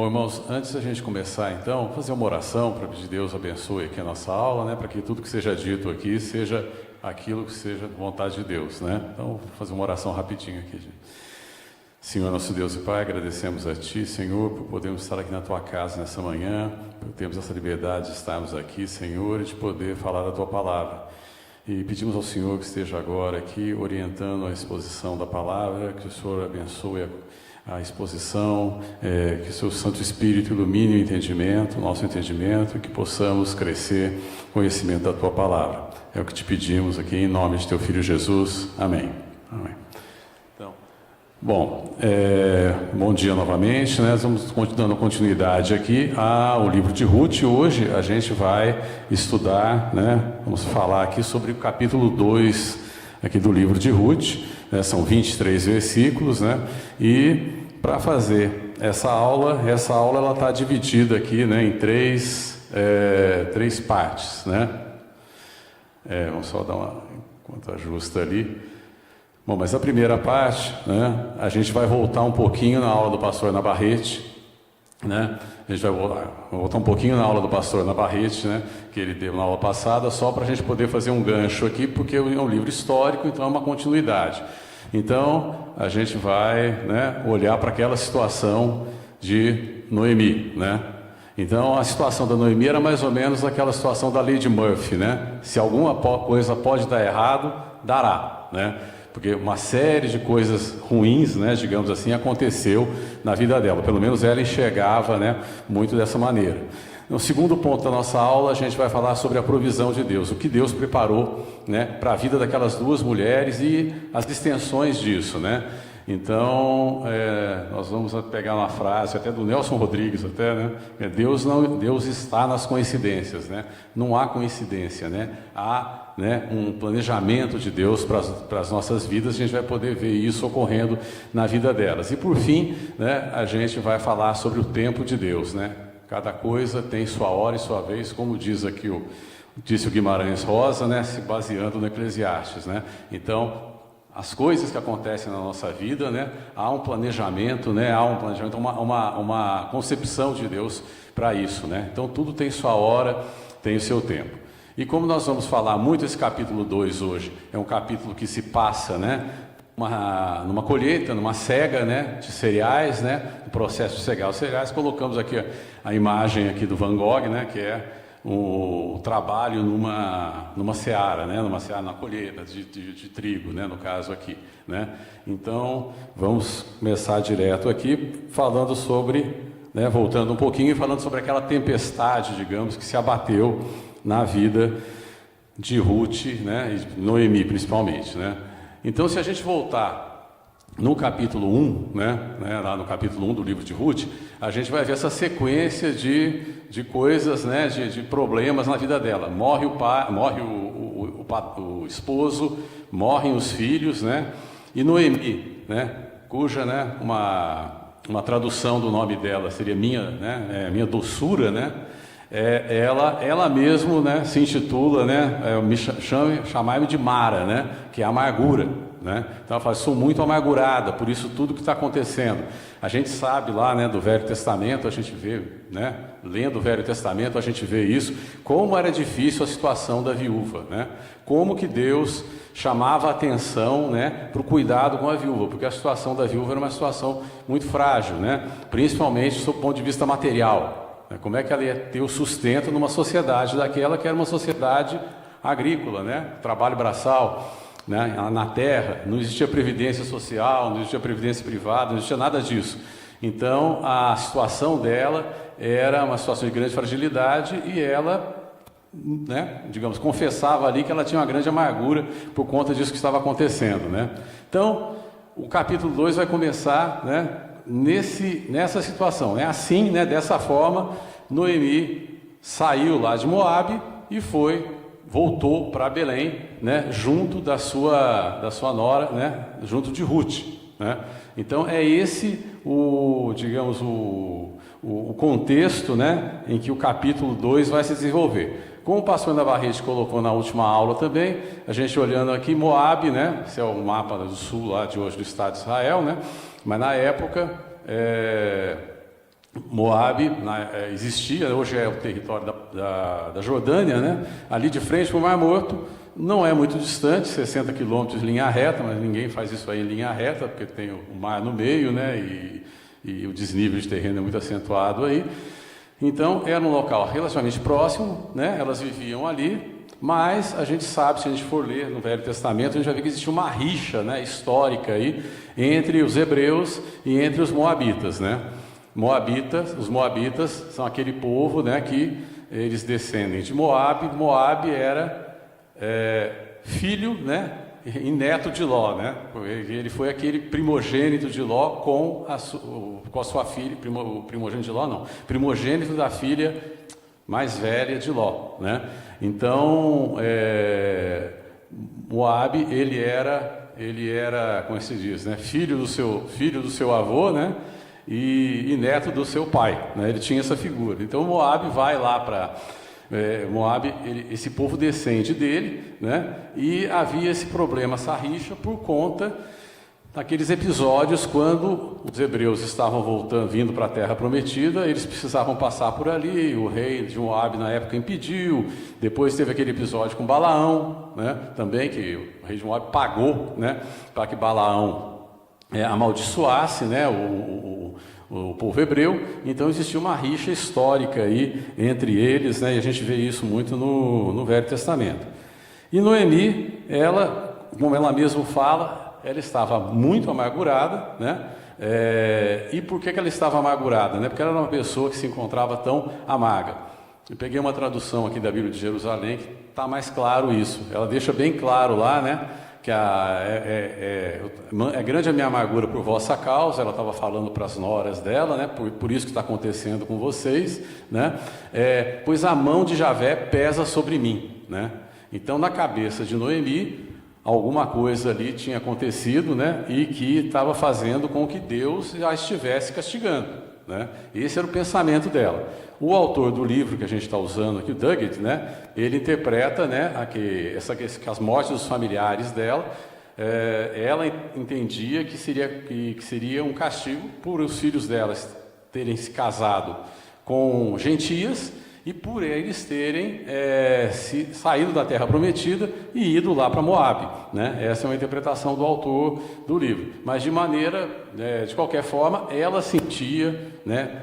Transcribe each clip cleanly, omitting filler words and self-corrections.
Bom, irmãos, antes da gente começar, então, fazer uma oração para pedir Deus abençoe aqui a nossa aula, né? Para que tudo que seja dito aqui seja aquilo que seja vontade de Deus, né? Então, vou fazer uma oração rapidinho aqui, gente. Senhor, nosso Deus e Pai, agradecemos a Ti, Senhor, por podermos estar aqui na Tua casa nessa manhã, por termos essa liberdade de estarmos aqui, Senhor, e de poder falar da Tua palavra. E pedimos ao Senhor que esteja agora aqui orientando a exposição da palavra, que o Senhor abençoe a exposição, que o seu Santo Espírito ilumine o entendimento, o nosso entendimento, e que possamos crescer no conhecimento da Tua palavra. É o que te pedimos aqui em nome de Teu Filho Jesus. Amém. Amém. Então, bom, bom dia novamente, né? Vamos dando continuidade aqui ao livro de Ruth. Hoje a gente vai estudar, né? Vamos falar aqui sobre o capítulo 2 aqui do livro de Ruth, né? São 23 versículos, né? E para fazer essa aula ela está dividida aqui, né, em três partes, né? Vamos só dar uma enquanto ajusta ali. Bom, mas a primeira parte, né, a gente vai voltar um pouquinho na aula do pastor Navarrete, né? A gente vai voltar um pouquinho na aula do pastor Navarrete, né, que ele deu na aula passada, só para a gente poder fazer um gancho aqui, porque é um livro histórico, então é uma continuidade. Então, a gente vai, né, olhar para aquela situação de Noemi, né? Então, a situação da Noemi era mais ou menos aquela situação da Lady Murphy, né? Se alguma coisa pode dar errado, dará, né? Porque uma série de coisas ruins, né, digamos assim, aconteceu na vida dela. Pelo menos ela enxergava, né, muito dessa maneira. No segundo ponto da nossa aula, a gente vai falar sobre a provisão de Deus, o que Deus preparou, né, para a vida daquelas duas mulheres e as extensões disso, né? Então, nós vamos pegar uma frase até do Nelson Rodrigues, até, né? Deus está nas coincidências, né? Não há coincidência, né? Há, né, um planejamento de Deus para as nossas vidas. A gente vai poder ver isso ocorrendo na vida delas. E por fim, né, a gente vai falar sobre o tempo de Deus, né? Cada coisa tem sua hora e sua vez, como diz aqui disse o Guimarães Rosa, né, se baseando no Eclesiastes, né? Então, as coisas que acontecem na nossa vida, né, há um planejamento, né, uma concepção de Deus para isso, né? Então, tudo tem sua hora, tem o seu tempo. E como nós vamos falar muito esse capítulo 2 hoje, é um capítulo que se passa, né, numa colheita, numa cega, né, de cereais, né, no processo de cegar os cereais. Colocamos aqui a imagem aqui do Van Gogh, né, que é o trabalho numa seara, né, na colheita de trigo, né, no caso aqui, né. Então, vamos começar direto aqui falando sobre, né, voltando um pouquinho e falando sobre aquela tempestade, digamos, que se abateu na vida de Ruth, né, e Noemi principalmente, né. Então, se a gente voltar no capítulo 1, né, lá no capítulo 1 do livro de Ruth, a gente vai ver essa sequência de coisas, né, de problemas na vida dela. Morre o pai, morre o esposo, morrem os filhos, né, e Noemi, né, cuja, né, uma tradução do nome dela seria minha doçura, né, ela mesmo, né, se intitula, né, chamai-me de Mara, né, que é amargura, né? Então ela fala, sou muito amargurada por isso tudo que está acontecendo. A gente sabe lá, né, do Velho Testamento, a gente vê, né, lendo o Velho Testamento, a gente vê isso, como era difícil a situação da viúva, né? Como que Deus chamava a atenção, né, para o cuidado com a viúva, porque a situação da viúva era uma situação muito frágil, né, principalmente do ponto de vista material. Como é que ela ia ter o sustento numa sociedade daquela que era uma sociedade agrícola, né? Trabalho braçal, né? Na terra, não existia previdência social, não existia previdência privada, não existia nada disso. Então, a situação dela era uma situação de grande fragilidade e ela, né, digamos, confessava ali que ela tinha uma grande amargura por conta disso que estava acontecendo, né? Então, o capítulo 2 vai começar, né, nessa situação, né? Assim, né, dessa forma, Noemi saiu lá de Moabe e voltou para Belém, né, junto da sua nora, né, junto de Ruth, né? Então é esse o contexto, né, em que o capítulo 2 vai se desenvolver. Como o pastor Navarrete colocou na última aula também, a gente olhando aqui Moabe, né, esse é o mapa do sul lá de hoje do estado de Israel, né? Mas na época Moabe existia, hoje é o território da Jordânia, né? Ali de frente para o Mar Morto, não é muito distante, 60 quilômetros em linha reta, mas ninguém faz isso aí em linha reta, porque tem o mar no meio, né? E o desnível de terreno é muito acentuado aí. Então, era um local relativamente próximo, né? Elas viviam ali, mas a gente sabe, se a gente for ler no Velho Testamento, a gente vai ver que existe uma rixa, né, histórica aí entre os hebreus e entre os moabitas, né? Os moabitas são aquele povo, né, que eles descendem de Moabe. Moabe era filho, né, e neto de Ló, né? Ele foi aquele primogênito de Ló com a sua filha, o primogênito de Ló não, primogênito da filha mais velha de Ló, né? Então, Moabe, ele era, como se diz, né, filho do seu avô, né? E neto do seu pai, né? Ele tinha essa figura. Então Moabe vai lá para Moabe, esse povo descende dele, né? E havia esse problema, essa rixa, por conta daqueles episódios quando os hebreus estavam vindo para a Terra Prometida, eles precisavam passar por ali, o rei de Moabe na época impediu. Depois teve aquele episódio com Balaão, né? Também que o rei de Moabe pagou, né, para que Balaão amaldiçoasse, né, o povo hebreu. Então existia uma rixa histórica aí entre eles, né, e a gente vê isso muito no Velho Testamento. E Noemi, como ela mesma fala, ela estava muito amargurada, né? E por que ela estava amargurada, né? Porque ela era uma pessoa que se encontrava tão amarga. Eu peguei uma tradução aqui da Bíblia de Jerusalém que está mais claro isso. Ela deixa bem claro lá, né, que é grande a minha amargura por vossa causa. Ela estava falando para as noras dela, né, por isso que está acontecendo com vocês, né, pois a mão de Javé pesa sobre mim, né. Então, na cabeça de Noemi, alguma coisa ali tinha acontecido, né, e que estava fazendo com que Deus a estivesse castigando, né. Esse era o pensamento dela. O autor do livro que a gente está usando aqui, o Duggett, né, ele interpreta, né, que as mortes dos familiares dela, ela entendia que seria um castigo por os filhos delas terem se casado com gentias e por eles terem saído da Terra Prometida e ido lá para Moabe, né? Essa é uma interpretação do autor do livro. Mas de qualquer forma, ela sentia, né?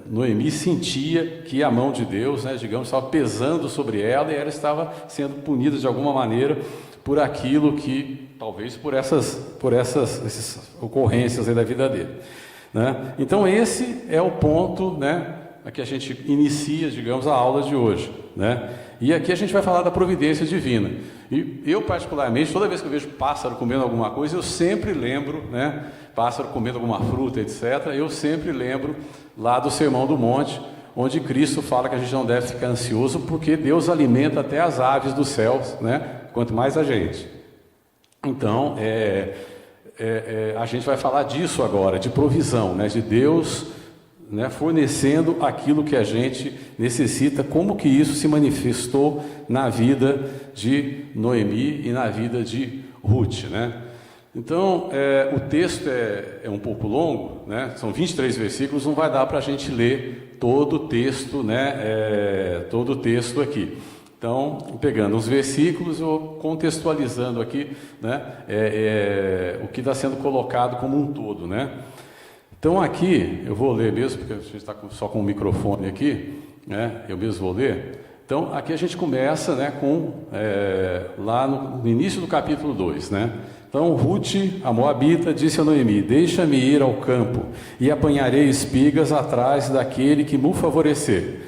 Noemi sentia que a mão de Deus, né, digamos, estava pesando sobre ela, e ela estava sendo punida de alguma maneira por aquilo que, talvez por essas ocorrências aí da vida dele, né? Então esse é o ponto, né, que a gente inicia, digamos, a aula de hoje, né? E aqui a gente vai falar da providência divina. E eu, particularmente, toda vez que eu vejo pássaro comendo alguma coisa, eu sempre lembro, né, pássaro comendo alguma fruta, etc., eu sempre lembro lá do Sermão do Monte, onde Cristo fala que a gente não deve ficar ansioso, porque Deus alimenta até as aves dos céus, né, quanto mais a gente. Então, a gente vai falar disso agora, de provisão, né, de Deus, né, fornecendo aquilo que a gente necessita, como que isso se manifestou na vida de Noemi e na vida de Ruth, né? Então, o texto é um pouco longo, né? São 23 versículos, não vai dar para a gente ler todo o texto, né? Todo o texto aqui. Então, pegando os versículos, eu contextualizando aqui, né, o que está sendo colocado como um todo, né? Então aqui, eu vou ler mesmo, porque a gente está só com o microfone aqui, né? Eu mesmo vou ler. Então aqui a gente começa, né, lá no início do capítulo 2, né? Então Ruth, a Moabita, disse a Noemi: deixa-me ir ao campo e apanharei espigas atrás daquele que me favorecer.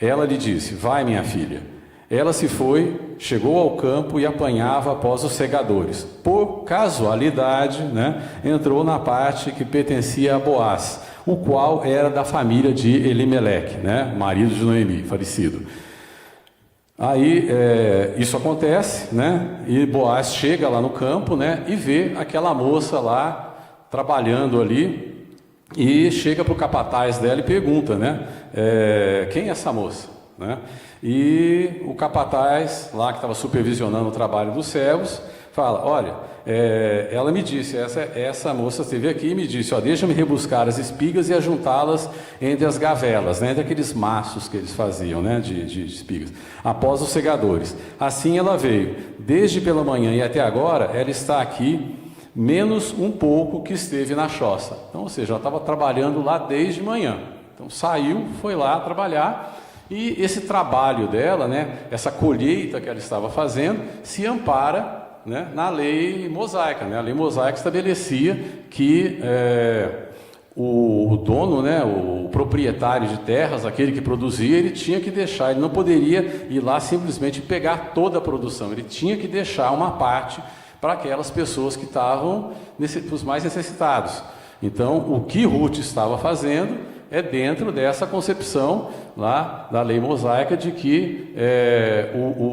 Ela lhe disse: vai, minha filha. Ela se foi, chegou ao campo e apanhava após os segadores. Por casualidade, né, entrou na parte que pertencia a Boaz, o qual era da família de Elimeleque, né, marido de Noemi, falecido. Aí isso acontece, né, e Boaz chega lá no campo, né, e vê aquela moça lá trabalhando ali, e chega para o capataz dela e pergunta, né, quem é essa moça, né? E o capataz lá, que estava supervisionando o trabalho dos servos, fala, olha, ela me disse, essa moça esteve aqui e me disse, ó, deixa-me rebuscar as espigas e ajuntá-las entre as gavelas, né, entre aqueles maços que eles faziam, né, de espigas, após os segadores. Assim ela veio, desde pela manhã e até agora, ela está aqui, menos um pouco que esteve na choça. Então, ou seja, ela estava trabalhando lá desde manhã. Então, saiu, foi lá trabalhar, e esse trabalho dela, né, essa colheita que ela estava fazendo, se ampara, né, na lei mosaica. Né? A lei mosaica estabelecia que o dono, né, o proprietário de terras, aquele que produzia, ele tinha que deixar, ele não poderia ir lá simplesmente pegar toda a produção, ele tinha que deixar uma parte para aquelas pessoas que estavam, os mais necessitados. Então, o que Ruth estava fazendo é dentro dessa concepção lá da lei mosaica de que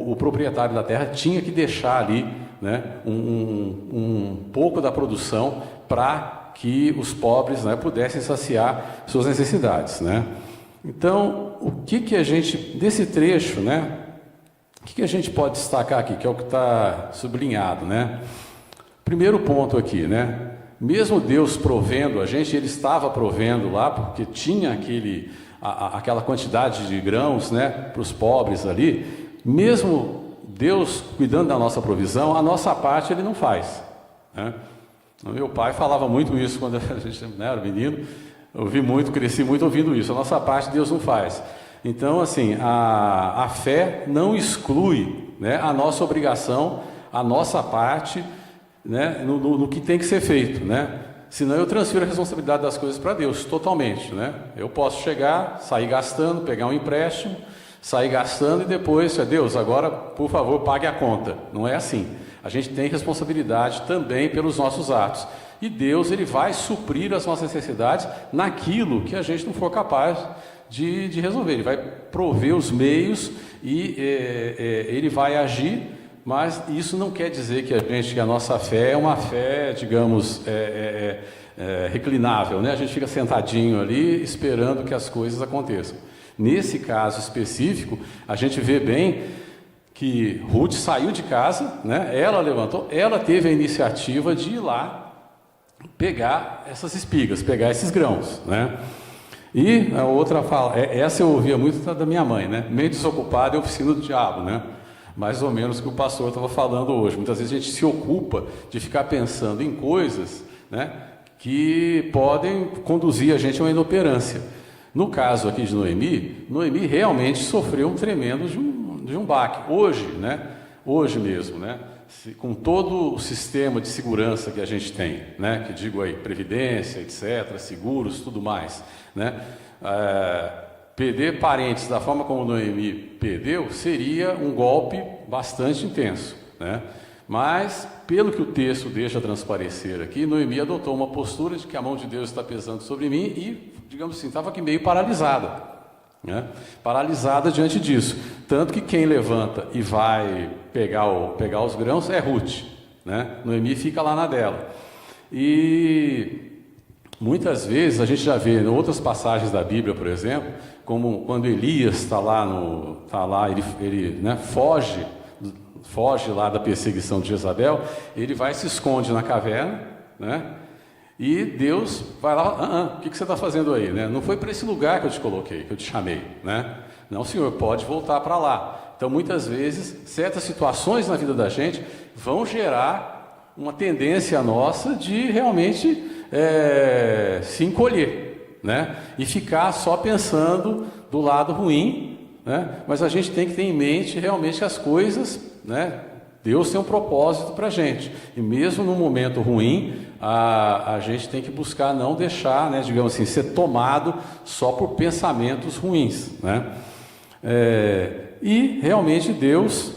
o proprietário da terra tinha que deixar ali, né, um pouco da produção para que os pobres, né, pudessem saciar suas necessidades, né? Então, o que a gente, desse trecho, né, o que a gente pode destacar aqui, que é o que está sublinhado, né? Primeiro ponto aqui, né? Mesmo Deus provendo a gente, Ele estava provendo lá, porque tinha aquela quantidade de grãos, né, para os pobres ali. Mesmo Deus cuidando da nossa provisão, a nossa parte Ele não faz, né? Meu pai falava muito isso quando a gente, né, era menino. Eu ouvi muito, cresci muito ouvindo isso. A nossa parte Deus não faz. Então, assim, a fé não exclui, né, a nossa obrigação, a nossa parte, né, no que tem que ser feito, né? Senão eu transfiro a responsabilidade das coisas para Deus totalmente, né? Eu posso chegar, sair gastando, pegar um empréstimo, sair gastando e depois, Deus, agora, por favor, pague a conta. Não é assim. A gente tem responsabilidade também pelos nossos atos. E Deus, Ele vai suprir as nossas necessidades naquilo que a gente não for capaz de resolver. Ele vai prover os meios e Ele vai agir. Mas isso não quer dizer que a nossa fé é uma fé, digamos, reclinável, né? A gente fica sentadinho ali esperando que as coisas aconteçam. Nesse caso específico, a gente vê bem que Ruth saiu de casa, né? Ela levantou, ela teve a iniciativa de ir lá pegar essas espigas, pegar esses grãos, né? E a outra fala, essa eu ouvia muito da minha mãe, né? Meio desocupado é oficina do diabo, né? Mais ou menos o que o pastor estava falando hoje. Muitas vezes a gente se ocupa de ficar pensando em coisas, né, que podem conduzir a gente a uma inoperância. No caso aqui de Noemi realmente sofreu um tremendo de um baque. Hoje, né, hoje mesmo, né, com todo o sistema de segurança que a gente tem, né, que digo aí, previdência, etc., seguros, tudo mais, né, perder parentes da forma como Noemi perdeu seria um golpe bastante intenso, né? Mas, pelo que o texto deixa transparecer aqui, Noemi adotou uma postura de que a mão de Deus está pesando sobre mim e, digamos assim, estava aqui meio paralisada, né? Paralisada diante disso. Tanto que quem levanta e vai pegar os grãos é Ruth, né? Noemi fica lá na dela. E muitas vezes a gente já vê em outras passagens da Bíblia, por exemplo, como quando Elias está lá, ele né, foge lá da perseguição de Jezabel, ele vai e se esconde na caverna, né? E Deus vai lá, o que você está fazendo aí? Né? Não foi para esse lugar que eu te coloquei, que eu te chamei, né? Não, Senhor, pode voltar para lá. Então, muitas vezes, certas situações na vida da gente vão gerar uma tendência nossa de realmente se encolher, né? E ficar só pensando do lado ruim, né? Mas a gente tem que ter em mente realmente que as coisas, né? Deus tem um propósito para a gente, e mesmo no momento ruim, a gente tem que buscar não deixar, né, digamos assim, ser tomado só por pensamentos ruins, né? E realmente Deus,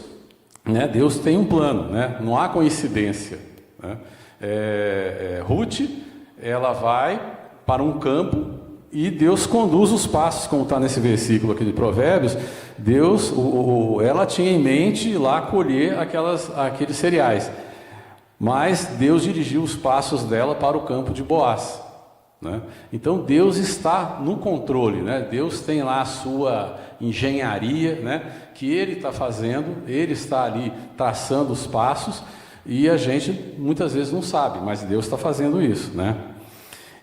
né, Deus tem um plano, né? Não há coincidência, né? Ruth, ela vai para um campo e Deus conduz os passos, como está nesse versículo aqui de Provérbios. Deus, ela tinha em mente ir lá colher aqueles cereais, mas Deus dirigiu os passos dela para o campo de Boaz, né? Então Deus está no controle, né? Deus tem lá a sua engenharia, né, que Ele está fazendo, Ele está ali traçando os passos, E a gente muitas vezes não sabe, mas Deus está fazendo isso, né?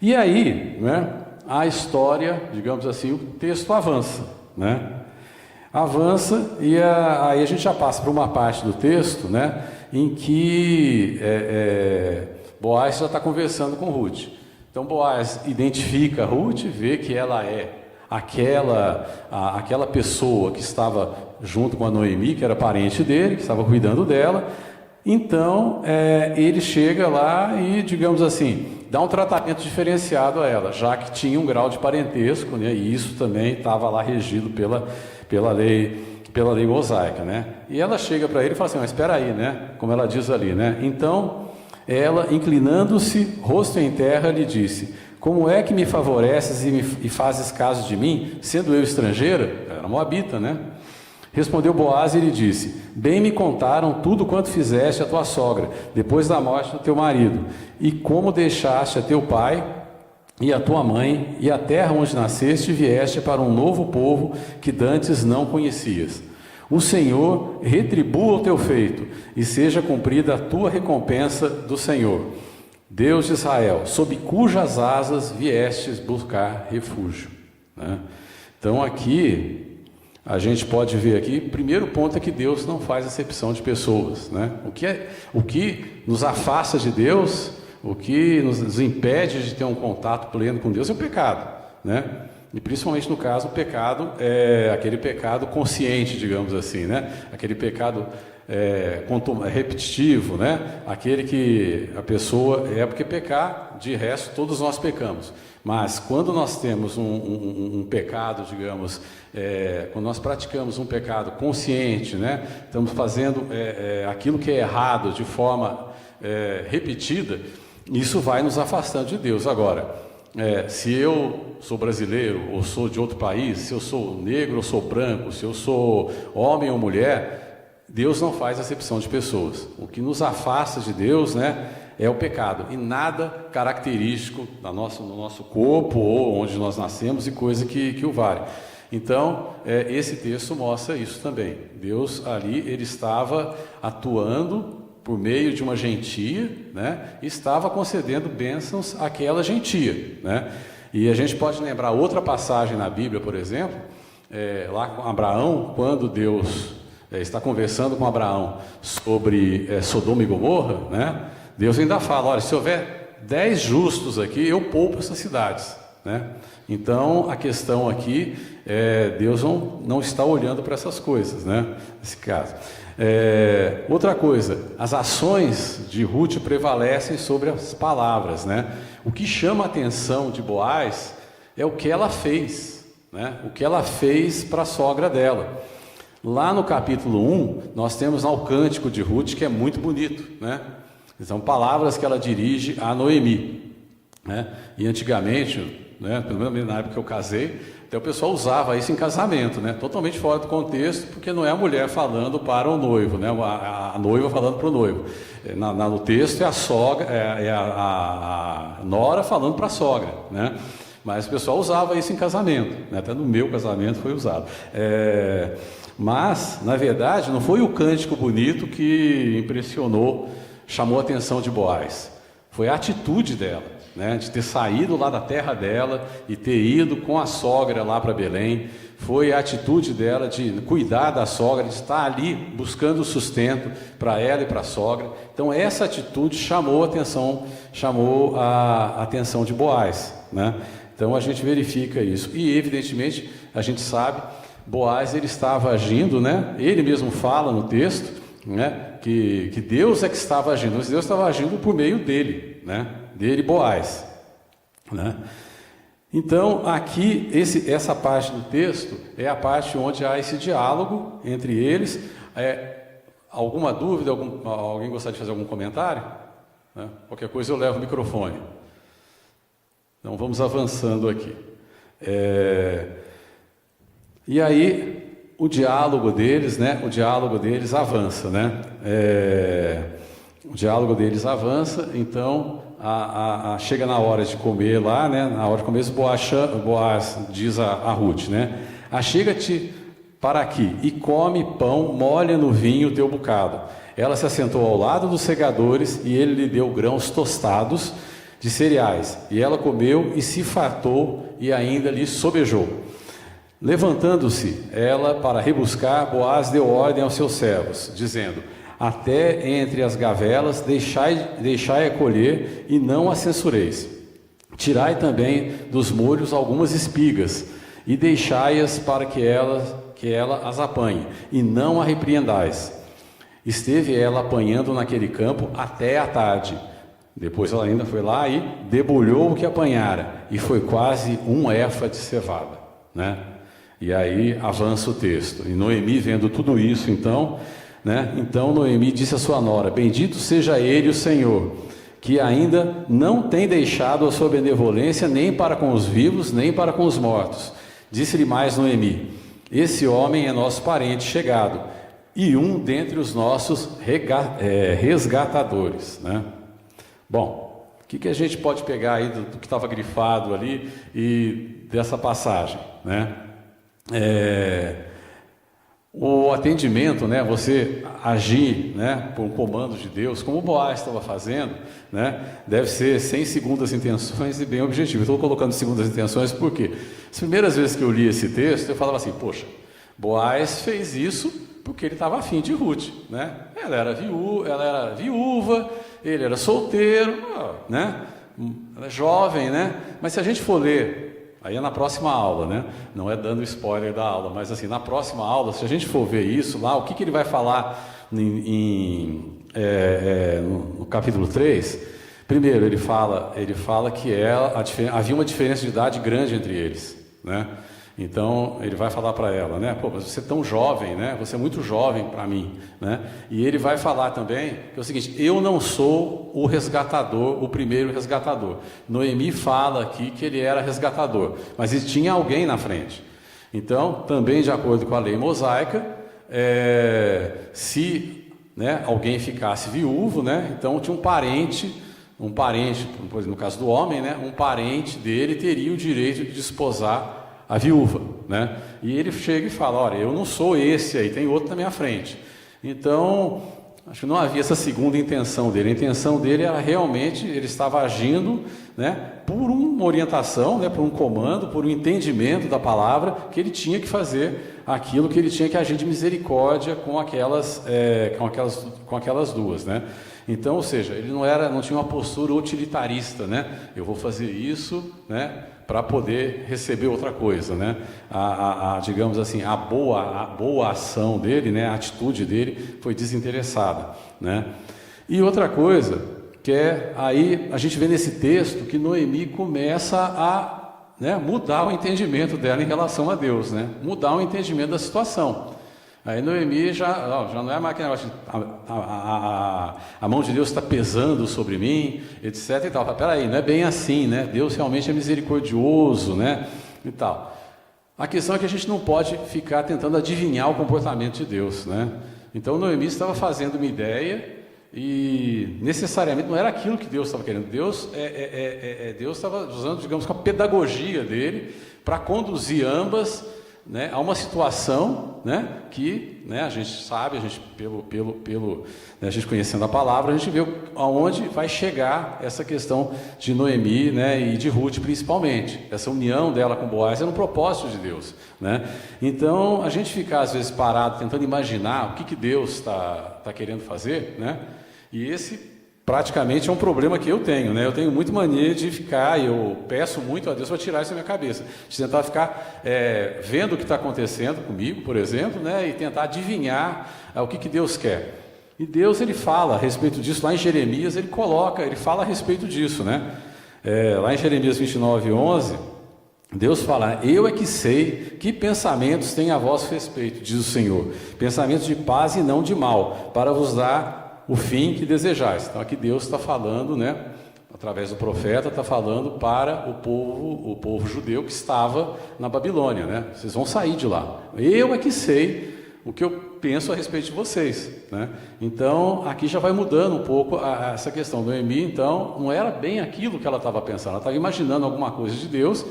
E aí, né, a história, digamos assim, o texto avança, né? Avança e aí a gente já passa por uma parte do texto, né, em que Boaz já está conversando com Ruth. Então Boaz identifica Ruth, vê que ela é aquela pessoa que estava junto com a Noemi, que era parente dele, que estava cuidando dela. Então ele chega lá e, digamos assim, dá um tratamento diferenciado a ela, já que tinha um grau de parentesco, né, e isso também estava lá regido pela lei mosaica, né? E ela chega para ele e fala assim: mas espera aí, né? Como ela diz ali, né? Então ela, inclinando-se, rosto em terra, lhe disse: como é que me favoreces e fazes caso de mim, sendo eu estrangeira? Ela era moabita, né? Respondeu Boaz e lhe disse: bem me contaram tudo quanto fizeste a tua sogra, depois da morte do teu marido, e como deixaste a teu pai e a tua mãe, e a terra onde nasceste, e vieste para um novo povo que dantes não conhecias. O Senhor retribua o teu feito, e seja cumprida a tua recompensa do Senhor, Deus de Israel, sob cujas asas viestes buscar refúgio. Né? Então aqui a gente pode ver aqui, primeiro ponto é que Deus não faz acepção de pessoas, né? O que nos afasta de Deus, o que nos impede de ter um contato pleno com Deus é o pecado, né? E principalmente no caso o pecado é aquele pecado consciente, digamos assim, né? Aquele pecado repetitivo, né? Aquele que a pessoa porque pecar, de resto todos nós pecamos. Mas quando nós temos um pecado, digamos, quando nós praticamos um pecado consciente, né? Estamos fazendo aquilo que é errado de forma repetida, isso vai nos afastando de Deus. Agora, se eu sou brasileiro ou sou de outro país, se eu sou negro ou sou branco, se eu sou homem ou mulher, Deus não faz acepção de pessoas. O que nos afasta de Deus, né, é o pecado, e nada característico no nosso corpo ou onde nós nascemos e coisa que o vale. Então, esse texto mostra isso também. Deus ali, ele estava atuando por meio de uma gentia, né, e estava concedendo bênçãos àquela gentia, né? E a gente pode lembrar outra passagem na Bíblia, por exemplo, lá com Abraão, quando Deus está conversando com Abraão sobre Sodoma e Gomorra, né? Deus ainda fala: olha, se houver 10 justos aqui, eu poupo essas cidades, né? Então a questão aqui Deus não está olhando para essas coisas, né? Nesse caso. Outra coisa, as ações de Ruth prevalecem sobre as palavras, né? O que chama a atenção de Boaz é o que ela fez, né? O que ela fez para a sogra dela. Lá no capítulo 1, nós temos o cântico de Ruth, que é muito bonito, né? São palavras que ela dirige a Noemi, né? E antigamente, né, pelo menos na época que eu casei, até o pessoal usava isso em casamento, né? Totalmente fora do contexto, porque não é a mulher falando para o noivo, né? A noiva falando para o noivo. No texto é a sogra, a nora falando para a sogra, né? Mas o pessoal usava isso em casamento, né? Até no meu casamento foi usado. Mas, na verdade, não foi o cântico bonito que impressionou, chamou a atenção de Boaz. Foi a atitude dela, né, de ter saído lá da terra dela e ter ido com a sogra lá para Belém. Foi a atitude dela de cuidar da sogra, de estar ali buscando sustento para ela e para a sogra. Então essa atitude chamou a atenção de Boaz, né? Então a gente verifica isso. E evidentemente a gente sabe, Boaz ele estava agindo, né? Ele mesmo fala no texto, né, que Deus é que estava agindo, mas Deus estava agindo por meio dele, né? Dele, Boaz, né? Então aqui essa parte do texto é a parte onde há esse diálogo entre eles. Alguma dúvida? Alguém gostaria de fazer algum comentário? Né? Qualquer coisa eu levo o microfone. Então vamos avançando aqui. E aí o diálogo deles, né? O diálogo deles avança, né? O diálogo deles avança. Então chega na hora de comer lá, né? Na hora de comer, Boaz diz a Ruth, né? Achega-te para aqui e come pão, molha no vinho o teu bocado. Ela se assentou ao lado dos segadores e ele lhe deu grãos tostados de cereais. E ela comeu e se fartou e ainda lhe sobejou. Levantando-se ela para rebuscar, Boaz deu ordem aos seus servos, dizendo: até entre as gavelas deixai-a colher e não a censureis. Tirai também dos molhos algumas espigas e deixai-as para que ela as apanhe, e não a repreendais. Esteve ela apanhando naquele campo até a tarde. Depois ela ainda foi lá e debulhou o que apanhara, e foi quase um efa de cevada, né? E aí avança o texto. E Noemi, vendo tudo isso, então Noemi disse à sua nora: bendito seja ele, o Senhor, que ainda não tem deixado a sua benevolência nem para com os vivos, nem para com os mortos. Disse-lhe mais Noemi: esse homem é nosso parente chegado, e um dentre os nossos resgatadores, né? Bom, o que a gente pode pegar aí do que estava grifado ali e dessa passagem, né? O atendimento, né, você agir, né, por um comando de Deus, como o Boaz estava fazendo, né, deve ser sem segundas intenções e bem objetivo. Estou colocando segundas intenções porque as primeiras vezes que eu li esse texto, eu falava assim: poxa, Boaz fez isso porque ele estava afim de Ruth, né? Ela era viúva, ele era solteiro, né? Ela é jovem, né? Mas se a gente for ler, aí é na próxima aula, né? Não é dando spoiler da aula, mas assim, na próxima aula, se a gente for ver isso lá, o que ele vai falar no capítulo 3? Primeiro, ele fala que havia uma diferença de idade grande entre eles, né? Então, ele vai falar para ela, né? Pô, mas você é tão jovem, né? Você é muito jovem para mim, né? E ele vai falar também que é o seguinte: eu não sou o resgatador, o primeiro resgatador. Noemi fala aqui que ele era resgatador, mas ele tinha alguém na frente. Então, também de acordo com a lei mosaica, se, né, alguém ficasse viúvo, né? Então tinha um parente, no caso do homem, né? Um parente dele teria o direito de desposar a viúva, né? E ele chega e fala: olha, eu não sou esse aí, tem outro na minha frente. Então, acho que não havia essa segunda intenção dele. A intenção dele era realmente, ele estava agindo, né, por uma orientação, né, por um comando, por um entendimento da palavra, que ele tinha que fazer aquilo, que ele tinha que agir de misericórdia com aquelas duas, né? Então, ou seja, ele não tinha uma postura utilitarista, né? Eu vou fazer isso, né, para poder receber outra coisa, né? Digamos assim, a boa ação dele, né, a atitude dele foi desinteressada, né? E outra coisa que aí a gente vê nesse texto que Noemi começa a, né, mudar o entendimento dela em relação a Deus, né? Mudar o entendimento da situação. Aí Noemi já não é mais aquele negócio de, a mão de Deus está pesando sobre mim, etc. e tal. Peraí, não é bem assim, né? Deus realmente é misericordioso, né? E tal. A questão é que a gente não pode ficar tentando adivinhar o comportamento de Deus, né? Então Noemi estava fazendo uma ideia e necessariamente não era aquilo que Deus estava querendo. Deus estava usando, digamos, com a pedagogia dele para conduzir ambas, né, a uma situação, né, que, né, a gente sabe, né, a gente conhecendo a palavra, a gente vê aonde vai chegar essa questão de Noemi, né, e de Ruth principalmente. Essa união dela com Boaz era um propósito de Deus, né? Então, a gente ficar às vezes parado tentando imaginar o que Deus está querendo fazer, né? E esse praticamente é um problema que eu tenho, né? Eu tenho muito mania de ficar, e eu peço muito a Deus para tirar isso da minha cabeça, de tentar ficar vendo o que está acontecendo comigo, por exemplo, né? E tentar adivinhar o que Deus quer. E Deus, ele fala a respeito disso, lá em Jeremias, ele fala a respeito disso, né? Lá em Jeremias 29:11, Deus fala: eu é que sei que pensamentos têm a vosso respeito, diz o Senhor, pensamentos de paz e não de mal, para vos dar o fim que desejais. Então aqui Deus está falando, né, através do profeta, está falando para o povo judeu que estava na Babilônia, né? Vocês vão sair de lá. Eu é que sei o que eu penso a respeito de vocês, né? Então aqui já vai mudando um pouco essa questão. Noemi, então, não era bem aquilo que ela estava pensando. Ela estava imaginando alguma coisa de Deus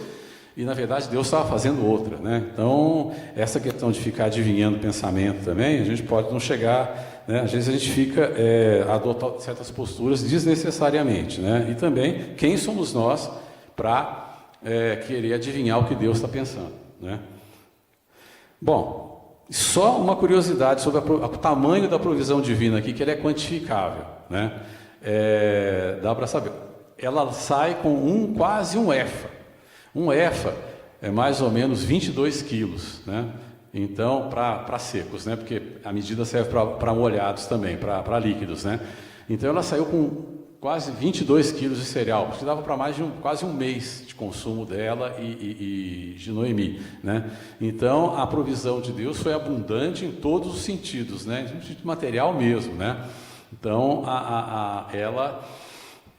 e na verdade Deus estava fazendo outra, né? Então essa questão de ficar adivinhando pensamento também, a gente pode não chegar né? Às vezes a gente fica adota certas posturas desnecessariamente, né? E também, quem somos nós para querer adivinhar o que Deus está pensando, né? Bom, só uma curiosidade sobre o tamanho da provisão divina aqui, que ele é quantificável, né? Dá para saber. Ela sai com quase um efa. Um efa é mais ou menos 22 quilos, né? Então, para secos, né? Porque a medida serve para molhados também, para líquidos, né? Então, ela saiu com quase 22 quilos de cereal, porque dava para mais de quase um mês de consumo dela e de Noemi, né? Então, a provisão de Deus foi abundante em todos os sentidos, né? De material mesmo, né? Então,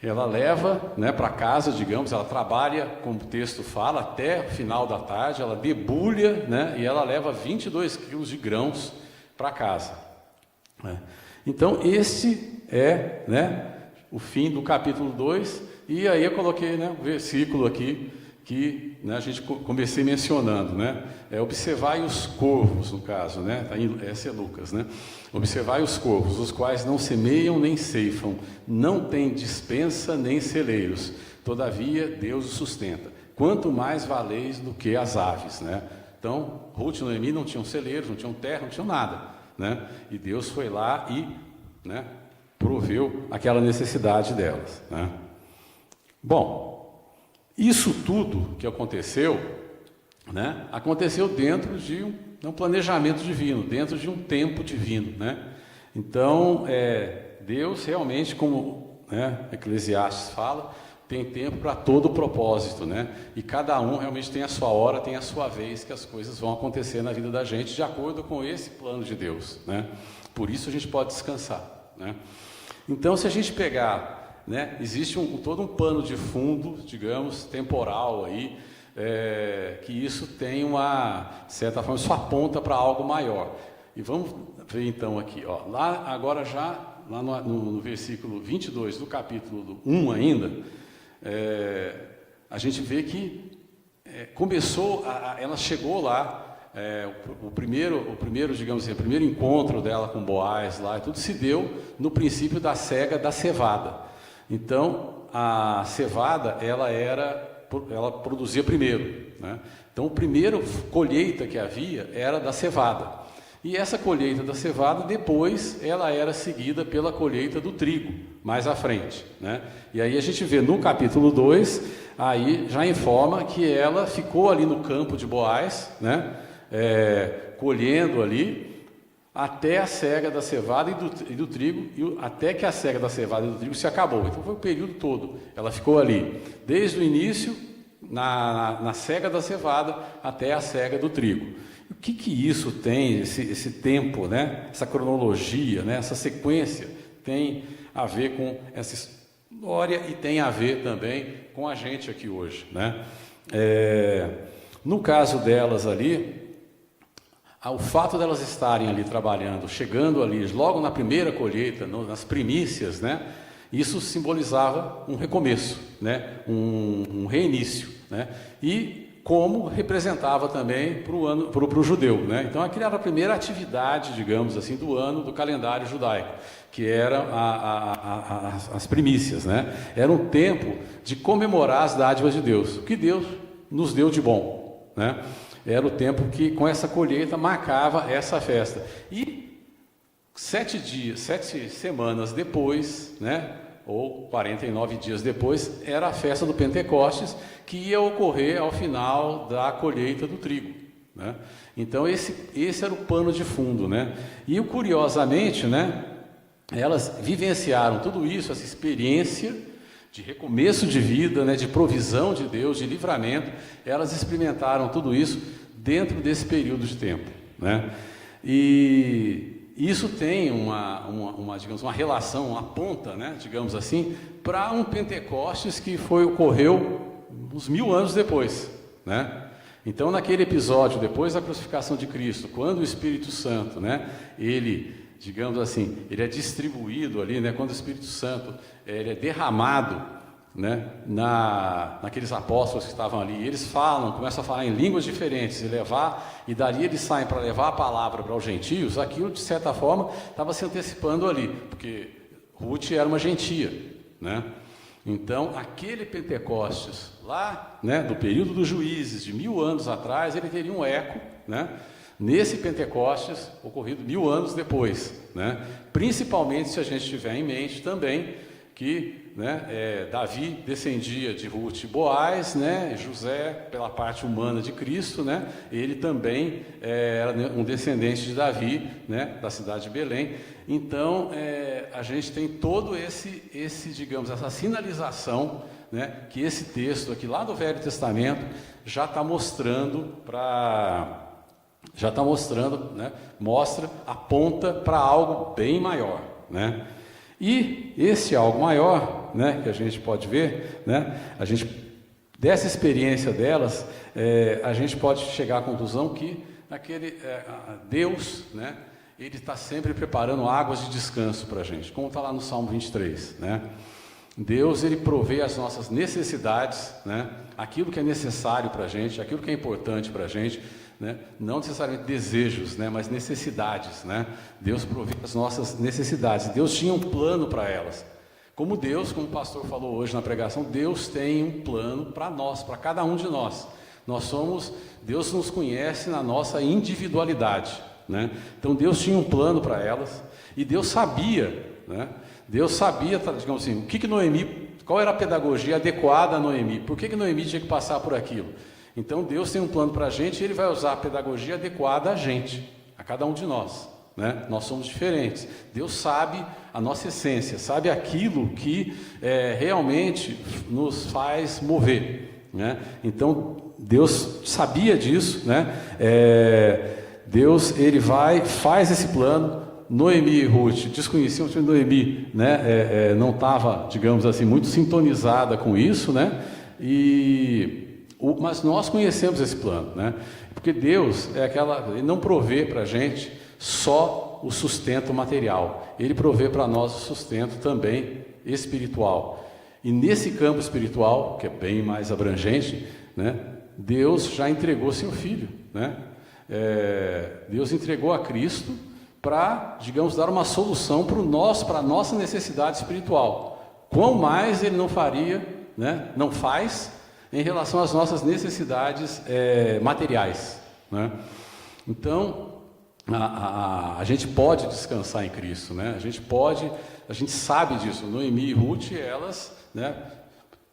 ela leva, né, para casa, digamos, ela trabalha, como o texto fala, até o final da tarde, ela debulha, né, e ela leva 22 quilos de grãos para casa, né? Então, esse é, né, o fim do capítulo 2, e aí eu coloquei, né, um versículo aqui, que, né, a gente comecei mencionando, né? Observai os corvos, no caso, né? Esse é Lucas, né? Observai os corvos, os quais não semeiam nem ceifam, não têm despensa nem celeiros, todavia Deus os sustenta. Quanto mais valeis do que as aves, né? Então, Ruth e Noemi não tinham celeiros, não tinham terra, não tinham nada, né? E Deus foi lá e, né, proveu aquela necessidade delas, né? Bom, isso tudo que aconteceu, né, aconteceu dentro de um planejamento divino, dentro de um tempo divino, né? Então, Deus realmente, como, né, Eclesiastes fala, tem tempo para todo o propósito, né? E cada um realmente tem a sua hora, tem a sua vez que as coisas vão acontecer na vida da gente de acordo com esse plano de Deus, né? Por isso a gente pode descansar, né? Então, se a gente pegar, né, existe todo um pano de fundo, digamos, temporal aí, que isso tem uma certa forma, isso aponta para algo maior. E vamos ver então aqui, ó, lá agora já, lá no versículo 22 do capítulo 1 ainda, a gente vê que começou, ela chegou lá, o primeiro, digamos assim, o primeiro encontro dela com Boaz lá, tudo se deu no princípio da cega da cevada. Então, a cevada, ela produzia primeiro, né? Então, a primeira colheita que havia era da cevada. E essa colheita da cevada, depois, ela era seguida pela colheita do trigo, mais à frente, né? E aí a gente vê no capítulo 2, aí já informa que ela ficou ali no campo de Boaz, né? Colhendo ali, até a cega da cevada e do trigo, até que a cega da cevada e do trigo se acabou. Então foi o período todo, ela ficou ali, desde o início, na cega da cevada, até a cega do trigo. O que isso tem, esse tempo, né? Essa cronologia, né? Essa sequência, tem a ver com essa história e tem a ver também com a gente aqui hoje, né? No caso delas ali, o fato delas estarem ali trabalhando, chegando ali, logo na primeira colheita, nas primícias, né? Isso simbolizava um recomeço, né? Um reinício, né? E como representava também para o judeu, né? Então aquela era a primeira atividade, digamos assim, do ano do calendário judaico, que era as primícias, né? Era um tempo de comemorar as dádivas de Deus, o que Deus nos deu de bom, né? Era o tempo que, com essa colheita, marcava essa festa. E 7 semanas depois, né, ou 49 dias depois, era a festa do Pentecostes, que ia ocorrer ao final da colheita do trigo, né? Então, esse era o pano de fundo, né? E, curiosamente, né, elas vivenciaram tudo isso, essa experiência de recomeço de vida, né, de provisão de Deus, de livramento, elas experimentaram tudo isso dentro desse período de tempo, né? E isso tem digamos, uma relação, uma ponta, né, digamos assim, para um Pentecostes que ocorreu uns 1000 anos depois, né? Então, naquele episódio, depois da crucificação de Cristo, quando o Espírito Santo, né, ele, digamos assim, ele é distribuído ali, né, quando o Espírito Santo ele é derramado né, naqueles apóstolos que estavam ali, eles começam a falar em línguas diferentes, e dali eles saem para levar a palavra para os gentios, aquilo de certa forma estava se antecipando ali, porque Ruth era uma gentia, né? Então aquele Pentecostes lá, né, do período dos juízes, de 1000 anos atrás, ele teria um eco, né, nesse Pentecostes ocorrido 1000 anos depois, né? Principalmente se a gente tiver em mente também que, né, Davi descendia de Ruth e Boaz, né, José pela parte humana de Cristo, né, ele também era um descendente de Davi, né, da cidade de Belém. Então a gente tem todo digamos, essa sinalização, né, que esse texto aqui lá do Velho Testamento já está mostrando né, aponta para algo bem maior, né? E esse algo maior, né, que a gente pode ver, né, dessa experiência delas, a gente pode chegar à conclusão que Deus, né, ele está sempre preparando águas de descanso para a gente, como está lá no Salmo 23, né? Deus, ele provê as nossas necessidades, né, aquilo que é necessário para a gente, aquilo que é importante para a gente, né? Não necessariamente desejos, né, mas necessidades, né? Deus provê as nossas necessidades. Deus tinha um plano para elas. Como o pastor falou hoje na pregação, Deus tem um plano para nós, para cada um de nós. Deus nos conhece na nossa individualidade, né? Então Deus tinha um plano para elas e Deus sabia, né? Deus sabia, digamos assim, qual era a pedagogia adequada a Noemi, por que Noemi tinha que passar por aquilo. Então Deus tem um plano para a gente e Ele vai usar a pedagogia adequada a gente, a cada um de nós, né? Nós somos diferentes. Deus sabe a nossa essência, sabe aquilo que realmente nos faz mover, né? Então Deus sabia disso, né? Deus, Ele faz esse plano. Noemi e Ruth desconheciam, Noemi, né, não estava, digamos assim, muito sintonizada com isso, né? Mas nós conhecemos esse plano, né? Porque Deus Ele não provê para a gente só o sustento material, Ele provê para nós o sustento também espiritual. E nesse campo espiritual, que é bem mais abrangente, né, Deus já entregou seu Filho, né? Deus entregou a Cristo para, digamos, dar uma solução para a nossa necessidade espiritual. Quão mais Ele não faria, né, não faz, em relação às nossas necessidades materiais, né? Então, a gente pode descansar em Cristo, né? A gente sabe disso. Noemi e Ruth, elas, né,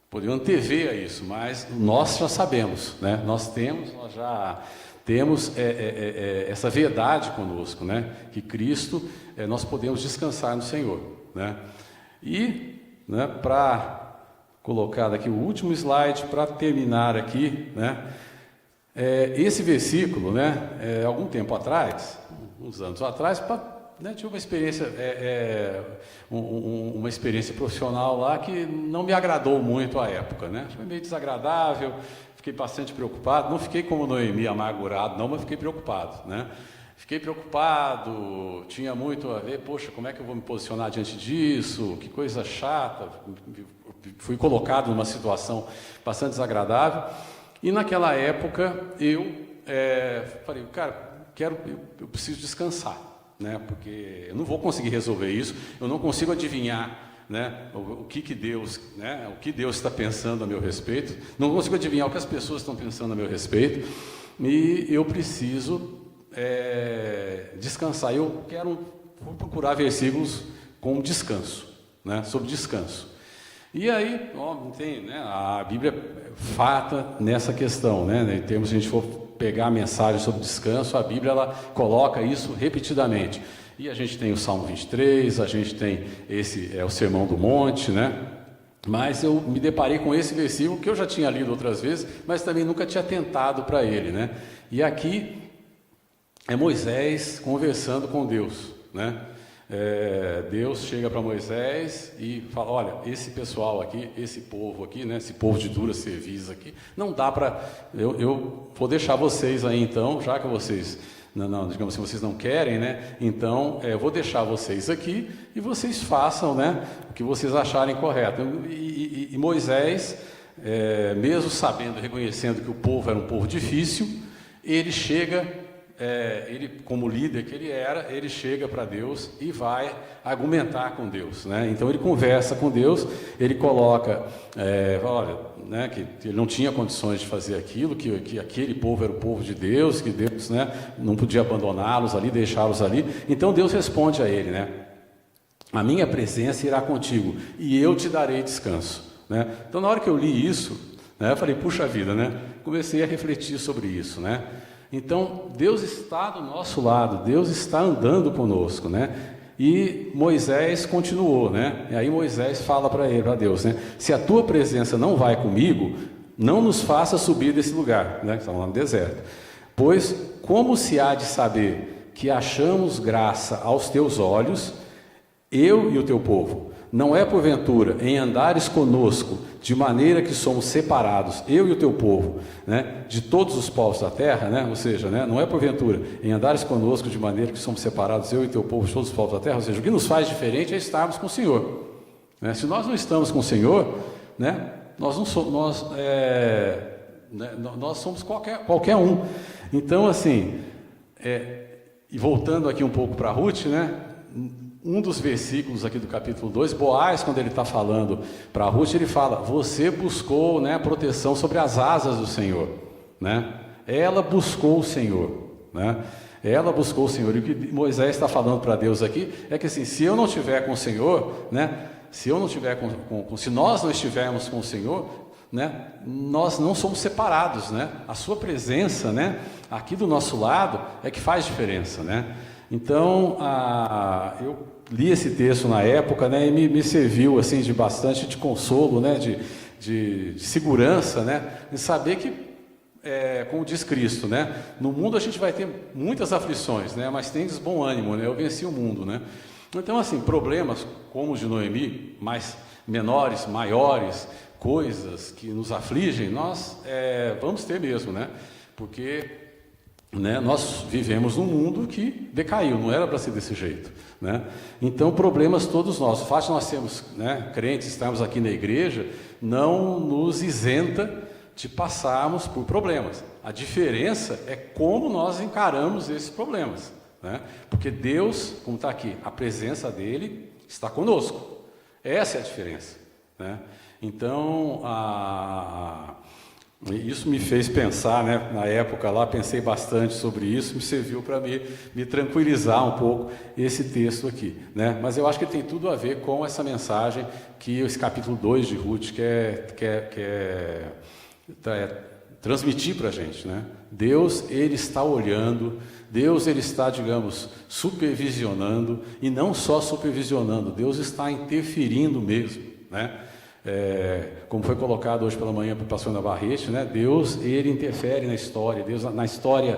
poderiam antever a isso, mas nós já sabemos, né? Nós já temos essa verdade conosco, né? Que Cristo, nós podemos descansar no Senhor, né? E, né, para colocar aqui o último slide para terminar aqui, né? Esse versículo, né? Algum tempo atrás, uns anos atrás, né, tive uma experiência, uma experiência profissional lá que não me agradou muito à época, né? Foi meio desagradável, fiquei bastante preocupado. Não fiquei como Noemi, amargurado, não, mas fiquei preocupado, né? Fiquei preocupado, tinha muito a ver, poxa, como é que eu vou me posicionar diante disso? Que coisa chata. Fui colocado numa situação bastante desagradável. E naquela época eu falei, cara, eu preciso descansar, né? Porque eu não vou conseguir resolver isso, eu não consigo adivinhar, né, o que Deus, né, o que Deus está pensando a meu respeito, não consigo adivinhar o que as pessoas estão pensando a meu respeito, e eu preciso descansar. Vou procurar versículos com descanso, né, sobre descanso. E aí, tem, né, a Bíblia farta nessa questão, né, em termos, se a gente for pegar a mensagem sobre descanso, a Bíblia ela coloca isso repetidamente. E a gente tem o Salmo 23, a gente tem o Sermão do Monte, né? Mas eu me deparei com esse versículo que eu já tinha lido outras vezes, mas também nunca tinha atentado para ele, né? E aqui é Moisés conversando com Deus, né? Deus chega para Moisés e fala, olha, esse pessoal aqui, esse povo aqui, né, esse povo de dura cerviz aqui, não dá para, eu vou deixar vocês aí então, já que vocês, não, digamos assim, vocês não querem, né? Então, eu vou deixar vocês aqui e vocês façam, né, o que vocês acharem correto. E Moisés, mesmo sabendo, reconhecendo que o povo era um povo difícil, ele chega, ele como líder que ele era, ele chega para Deus e vai argumentar com Deus, né? Então ele conversa com Deus, ele coloca, olha, né, que ele não tinha condições de fazer aquilo, que aquele povo era o povo de Deus, que Deus, né, não podia abandoná-los ali, deixá-los ali. Então Deus responde a ele, né? A minha presença irá contigo e eu te darei descanso, né? Então na hora que eu li isso, né, eu falei, puxa vida, né? Comecei a refletir sobre isso, né? Então Deus está do nosso lado, Deus está andando conosco, né? E Moisés continuou, né? E aí Moisés fala para Deus, né? Se a tua presença não vai comigo, não nos faça subir desse lugar, né? Que estamos lá no deserto. Pois como se há de saber que achamos graça aos teus olhos, eu e o teu povo? Não é porventura em andares conosco, de maneira que somos separados, eu e o teu povo, né, de todos os povos da terra, né, ou seja, né, não é porventura em andares conosco, de maneira que somos separados, eu e o teu povo, de todos os povos da terra, ou seja, o que nos faz diferente é estarmos com o Senhor, né? Se nós não estamos com o Senhor, né, nós não somos, nós somos qualquer um. Então, assim, e voltando aqui um pouco para Ruth, né, um dos versículos aqui do capítulo 2, Boaz, quando ele está falando para Ruth, ele fala, você buscou, né, proteção sobre as asas do Senhor, né? Ela buscou o Senhor, né? Ela buscou o Senhor, e o que Moisés está falando para Deus aqui, é que assim, se eu não estiver com o Senhor, né, se nós não estivermos com o Senhor, né, nós não somos separados, né? A sua presença, né, aqui do nosso lado, é que faz diferença, né? Então, eu li esse texto na época, né, e me serviu assim, de bastante de consolo, né, de segurança, né, de saber que, como diz Cristo, né, no mundo a gente vai ter muitas aflições, né, mas tendes bom ânimo, né, eu venci o mundo, né. Então, assim, problemas como os de Noemi, mais menores, maiores, coisas que nos afligem, nós vamos ter mesmo, né, porque, né, nós vivemos num mundo que decaiu, não era para ser desse jeito, né? Então problemas todos nós, o fato de nós sermos, né, crentes, estarmos aqui na igreja, não nos isenta de passarmos por problemas. A diferença é como nós encaramos esses problemas, né? Porque Deus, como está aqui, a presença dele está conosco, essa é a diferença, né? Então isso me fez pensar, né, na época lá, pensei bastante sobre isso, me serviu para me tranquilizar um pouco esse texto aqui, né? Mas eu acho que tem tudo a ver com essa mensagem que esse capítulo 2 de Ruth quer transmitir para a gente, né? Deus, ele está olhando, Deus, ele está, digamos, supervisionando, e não só supervisionando, Deus está interferindo mesmo, né? Como foi colocado hoje pela manhã para o pastor Navarrete, né? Deus, ele interfere na história, Deus na história,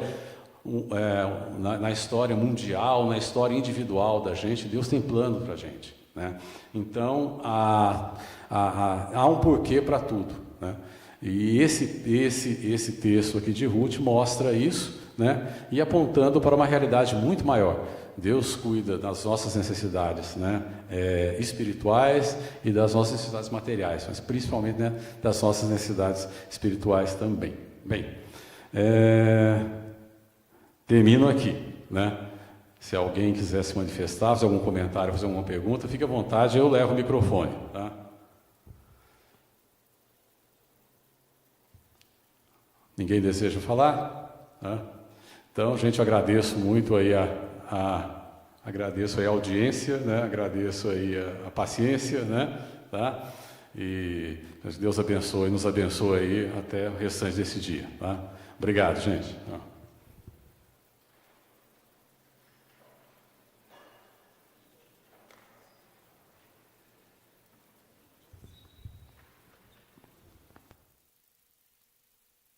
na história mundial, na história individual da gente, Deus tem plano para a gente, né? Então há um porquê para tudo, né? E esse texto aqui de Ruth mostra isso, né? E apontando para uma realidade muito maior. Deus cuida das nossas necessidades, né, espirituais e das nossas necessidades materiais, mas principalmente, né, das nossas necessidades espirituais também. Bem, termino aqui, né? Se alguém quiser se manifestar, fazer algum comentário, fazer alguma pergunta, fique à vontade, eu levo o microfone, tá? Ninguém deseja falar? Tá? Então, gente, eu agradeço muito aí agradeço aí a audiência, né? Agradeço aí a paciência, né? Tá? E Deus abençoe, nos abençoe aí até o restante desse dia, tá? Obrigado, gente.